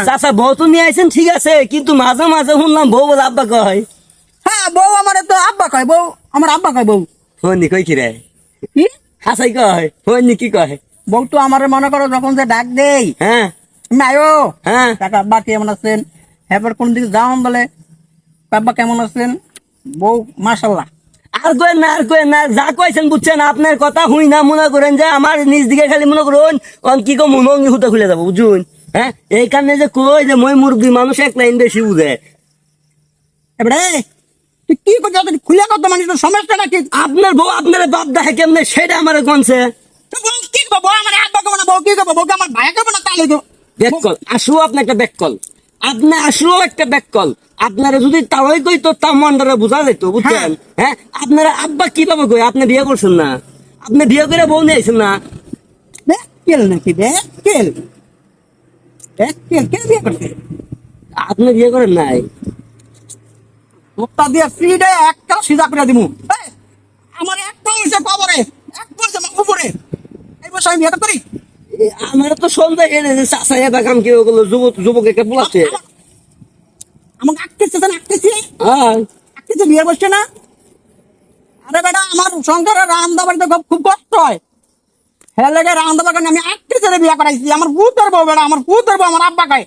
চাচা বউ তো নিয়ে আইছেন ঠিক আছে, কিন্তু মাঝে মাঝে শুনলাম বউ বলে আব্বা কয়। হ্যাঁ বউ আমার তো আব্বা কয়, বউ আমার আব্বা কয় বউ। হয়নি কই কি রে? কি হাসাই কয় হয়নি কি কয়? বউ তো আমার মনে করো যখন যে ডাক দেই, হ্যাঁ আয়ো হ্যাঁ কাকা আব্বা কেমন আছেন, এবার কোন দিকে যাওয়ান বলে আব্বা কেমন আছেন, বউ মাশাল্লাহ। আর কয়েন না, আর কয়েন না, যা কয়েছেন বুঝছেন, আপনার কথা হুই না মনে করেন যে আমার নিজ দিকে খালি মনে করুন কি কম মঙ্গি হুতা খুলে যাবো বুঝুন। হ্যাঁ এই কারণে যে কই যে মই মুরব্বী মানুষ এক লাইন বেশি বুঝে। এবারে তুই কি করছিস, তুই খুলে কত মানুষ সমস্যাটা কি? আপনার বউ আপনার বাপ দেখে কেমনে সেটা আমার কনছে। তো বউ কি করবো, বউ আমার আব্বা করবো না, বউ কি করবো, বউকে আমার ভাই করবো না, তাহলে তো ব্যাককল আসলো আপনি একটা ব্যাককল, আপনি আসলো একটা ব্যাককল। আপনারা যদি তাওই কই তো তা মন্ডারে বোঝা যেত বুঝছেন। হ্যাঁ আপনারা আব্বা কিভাবে কই, আপনি বিয়ে করছেন না, আপনি বিয়ে করে বউ নিয়ে আইছেন না। কেল নাকি কেল কেল কেল বিয়ে করছে? আপনি বিয়ে করেন নাই? তোরটা দিয়ে ফ্রিডে একটা সিধা করে দিমু। আমার একটা হইছে কবরে, এক পয়সা আমার উপরে, এই বছর আমি বিয়ে করি। আমার তো সন্দেহ এনে যে চাষা এটা কাম কি হলো, যুবক একটা বলাচ্ছে। আমাকে আটকেছে হ্যাঁ আটকেছে বিয়ে করছে না। আরে বেটা আমার সংসারের রান্না বাড়িতে খুব কষ্ট হয়, হ্যাঁ লেগে রান্না বাড়ি আমি আটকেছে বিয়ে করাইছি। আমার ভূতের বউ বেটা, আমার ভূতের বউ আমার আব্বা খায়।